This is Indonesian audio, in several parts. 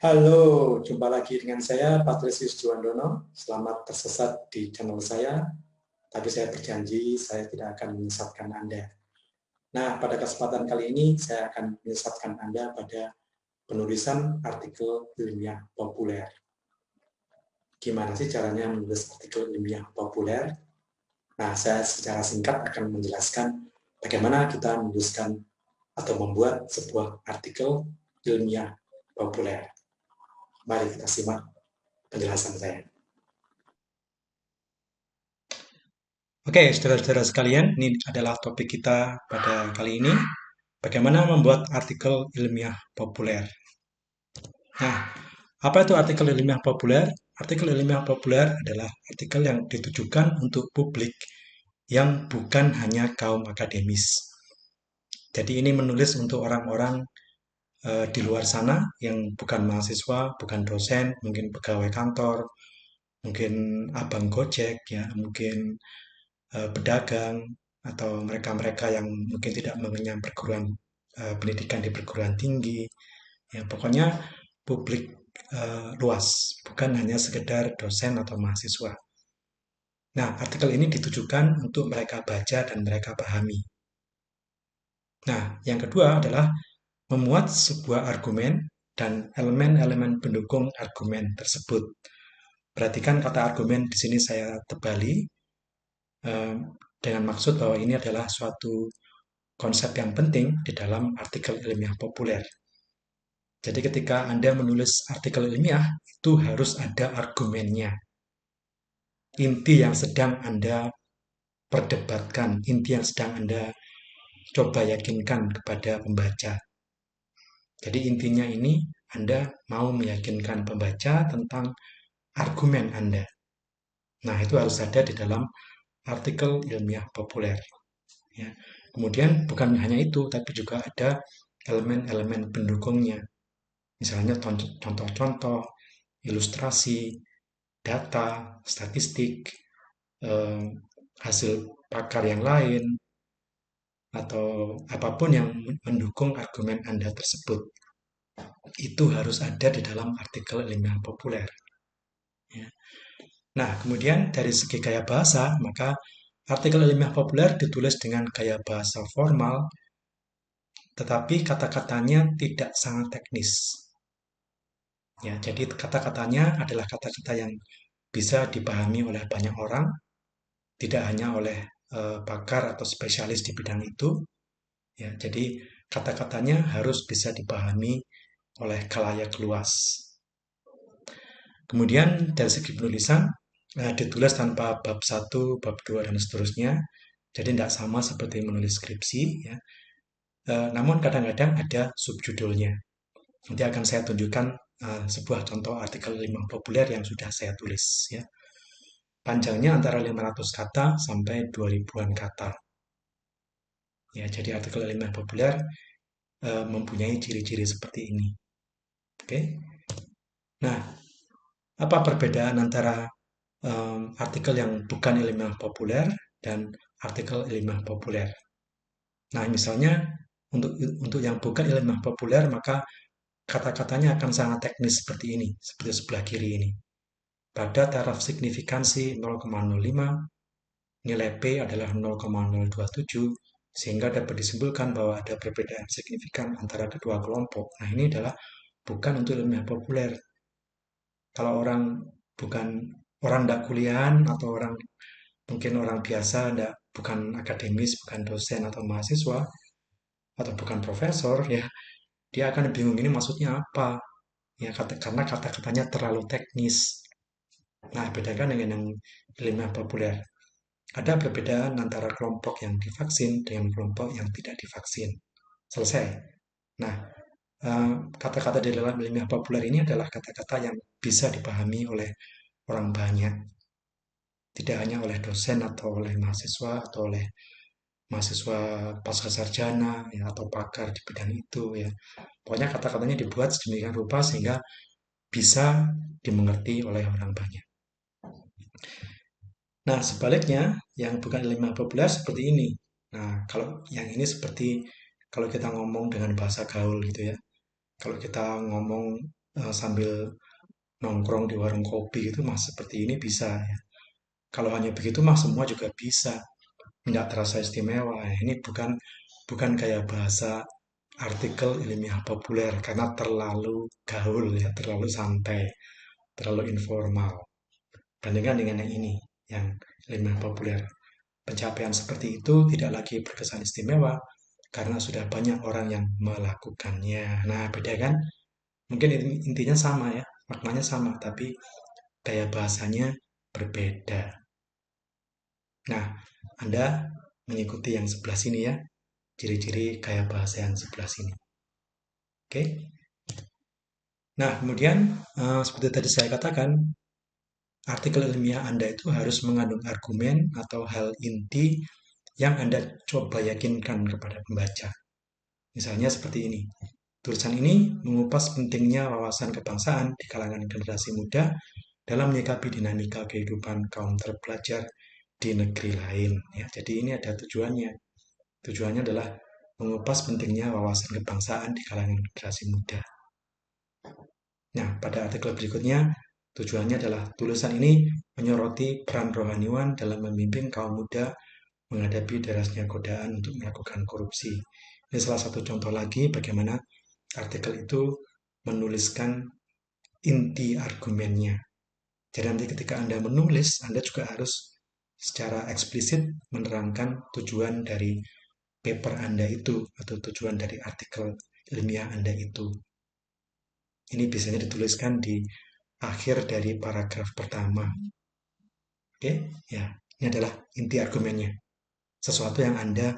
Halo, jumpa lagi dengan saya Patrisius Juwandono. Selamat tersesat di channel saya. Tapi saya berjanji saya tidak akan menyesatkan Anda. Nah, pada kesempatan kali ini saya akan menyesatkan Anda pada penulisan artikel ilmiah populer. Gimana sih caranya menulis artikel ilmiah populer? Nah, saya secara singkat akan menjelaskan bagaimana kita menuliskan atau membuat sebuah artikel ilmiah populer. Mari kita simak penjelasan saya. Oke, saudara-saudara sekalian, ini adalah topik kita pada kali ini. Bagaimana membuat artikel ilmiah populer. Nah, apa itu artikel ilmiah populer? Artikel ilmiah populer adalah artikel yang ditujukan untuk publik yang bukan hanya kaum akademis. Jadi ini menulis untuk orang-orang di luar sana yang bukan mahasiswa, bukan dosen, mungkin pegawai kantor, mungkin abang gojek, ya, mungkin pedagang, atau mereka-mereka yang mungkin tidak mengenyam perguruan pendidikan di perguruan tinggi, ya pokoknya publik luas, bukan hanya sekedar dosen atau mahasiswa. Nah, artikel ini ditujukan untuk mereka baca dan mereka pahami. Nah, yang kedua adalah memuat sebuah argumen dan elemen-elemen pendukung argumen tersebut. Perhatikan kata argumen di sini saya tebali dengan maksud bahwa ini adalah suatu konsep yang penting di dalam artikel ilmiah populer. Jadi ketika Anda menulis artikel ilmiah, itu harus ada argumennya. Inti yang sedang Anda perdebatkan, inti yang sedang Anda coba yakinkan kepada pembaca. Jadi intinya ini Anda mau meyakinkan pembaca tentang argumen Anda. Nah, itu harus ada di dalam artikel ilmiah populer. Ya. Kemudian bukan hanya itu, tapi juga ada elemen-elemen pendukungnya. Misalnya contoh-contoh, ilustrasi, data, statistik, eh, hasil pakar yang lain, atau apapun yang mendukung argumen Anda tersebut. Itu harus ada di dalam artikel ilmiah populer. Ya. Nah, kemudian dari segi gaya bahasa, maka artikel ilmiah populer ditulis dengan gaya bahasa formal, tetapi kata-katanya tidak sangat teknis. Ya, jadi kata-katanya adalah kata-kata yang bisa dipahami oleh banyak orang, tidak hanya oleh pakar atau spesialis di bidang itu. Ya, jadi kata-katanya harus bisa dipahami oleh khalayak luas. Kemudian dari segi penulisan ditulis tanpa bab 1, bab 2 dan seterusnya. Jadi tidak sama seperti menulis skripsi, ya. Namun kadang-kadang ada subjudulnya. Nanti akan saya tunjukkan sebuah contoh artikel ilmiah populer yang sudah saya tulis, ya. Panjangnya antara 500 kata sampai 2000-an kata. Ya, jadi artikel ilmiah populer mempunyai ciri-ciri seperti ini. Oke. Nah, apa perbedaan antara artikel yang bukan ilmiah populer dan artikel ilmiah populer? Nah, misalnya untuk yang bukan ilmiah populer, maka kata-katanya akan sangat teknis seperti ini, seperti sebelah kiri ini. Pada taraf signifikansi 0,05, nilai P adalah 0,027, sehingga dapat disimpulkan bahwa ada perbedaan signifikan antara kedua kelompok. Nah, ini adalah bukan untuk ilmiah populer. Kalau orang bukan orang tidak kuliahan atau orang mungkin orang biasa, bukan akademis, bukan dosen atau mahasiswa atau bukan profesor, ya dia akan bingung ini maksudnya apa, ya karena kata-katanya terlalu teknis. Nah, bedakan dengan yang ilmiah populer. Ada perbedaan antara kelompok yang divaksin dengan kelompok yang tidak divaksin. Selesai. Nah, kata-kata di dalam ilmiah populer ini adalah kata-kata yang bisa dipahami oleh orang banyak, tidak hanya oleh dosen atau oleh mahasiswa atau oleh mahasiswa pasca sarjana, ya, atau pakar di bidang itu, ya. Pokoknya kata-katanya dibuat sedemikian rupa sehingga bisa dimengerti oleh orang banyak. Nah, sebaliknya yang bukan ilmiah populer seperti ini. Nah, kalau yang ini seperti kalau kita ngomong dengan bahasa gaul gitu, ya. Kalau kita ngomong sambil nongkrong di warung kopi itu mah seperti ini bisa ya. Kalau hanya begitu mah semua juga bisa, nggak terasa istimewa. Ini bukan bukan kayak bahasa artikel ilmiah populer karena terlalu gaul ya, terlalu santai, terlalu informal. Bandingkan dengan yang ini, yang ilmiah populer. Pencapaian seperti itu tidak lagi berkesan istimewa karena sudah banyak orang yang melakukannya. Nah, beda kan? Mungkin intinya sama ya, maknanya sama, tapi gaya bahasanya berbeda. Nah, Anda mengikuti yang sebelah sini ya, ciri-ciri gaya bahasa yang sebelah sini. Oke? Nah, kemudian seperti tadi saya katakan, artikel ilmiah Anda itu harus mengandung argumen atau hal inti yang Anda coba yakinkan kepada pembaca. Misalnya seperti ini. Tulisan ini mengupas pentingnya wawasan kebangsaan di kalangan generasi muda dalam menyikapi dinamika kehidupan kaum terpelajar di negeri lain. Ya, jadi ini ada tujuannya. Tujuannya adalah mengupas pentingnya wawasan kebangsaan di kalangan generasi muda. Nah, pada artikel berikutnya, tujuannya adalah tulisan ini menyoroti peran rohaniwan dalam memimpin kaum muda menghadapi derasnya godaan untuk melakukan korupsi. Ini salah satu contoh lagi bagaimana artikel itu menuliskan inti argumennya. Jadi nanti ketika Anda menulis, Anda juga harus secara eksplisit menerangkan tujuan dari paper Anda itu atau tujuan dari artikel ilmiah Anda itu. Ini biasanya dituliskan di akhir dari paragraf pertama. Oke, ya. Ini adalah inti argumennya. Sesuatu yang Anda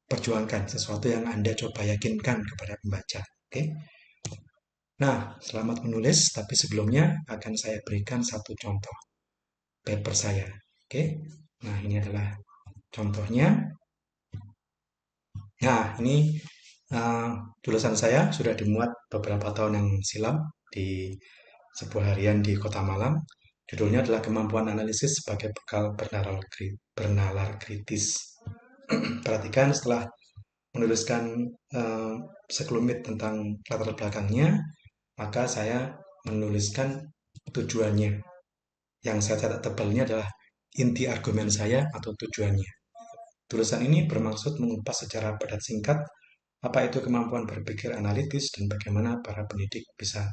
perjuangkan, sesuatu yang Anda coba yakinkan kepada pembaca. Oke. Nah, selamat menulis, tapi sebelumnya akan saya berikan satu contoh paper saya. Oke. Nah, ini adalah contohnya. Nah, ini uh, tulisan saya sudah dimuat beberapa tahun yang silam di sebuah harian di Kota Malang. Judulnya adalah Kemampuan Analisis sebagai Bekal Bernalar Kritis. Perhatikan setelah menuliskan uh, sekelumit tentang latar belakangnya, maka saya menuliskan tujuannya. Yang saya catat tebalnya adalah inti argumen saya atau tujuannya. Tulisan ini bermaksud mengupas secara padat singkat apa itu kemampuan berpikir analitis dan bagaimana para pendidik bisa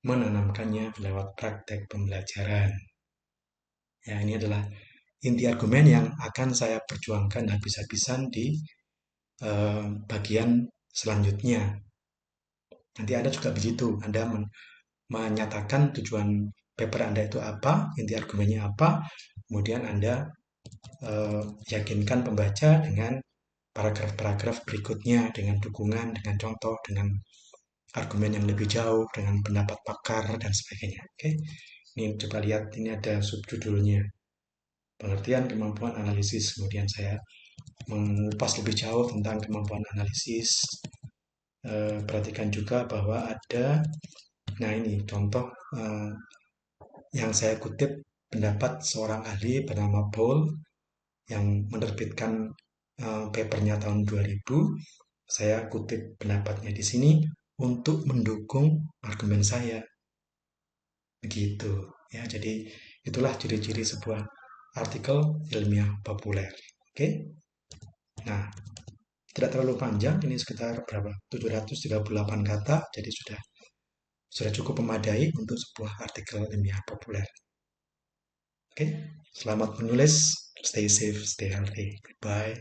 menanamkannya lewat praktek pembelajaran. Ya, ini adalah inti argumen yang akan saya perjuangkan habis-habisan di bagian selanjutnya. Nanti Anda juga begitu, Anda menyatakan tujuan paper Anda itu apa, inti argumennya apa, kemudian Anda yakinkan pembaca dengan paragraf-paragraf berikutnya, dengan dukungan, dengan contoh, dengan argumen yang lebih jauh, dengan pendapat pakar, dan sebagainya. Oke, ini coba lihat, ini ada subjudulnya. Pengertian kemampuan analisis, kemudian saya mengupas lebih jauh tentang kemampuan analisis. Perhatikan juga bahwa ada, nah ini contoh yang saya kutip pendapat seorang ahli bernama Paul yang menerbitkan papernya tahun 2000. Saya kutip pendapatnya di sini untuk mendukung argumen saya. Begitu ya. Jadi itulah ciri-ciri sebuah artikel ilmiah populer. Oke. Nah, tidak terlalu panjang, ini sekitar berapa? 738 kata, jadi sudah cukup memadai untuk sebuah artikel ilmiah populer. Oke, selamat menulis, stay safe, stay healthy, goodbye.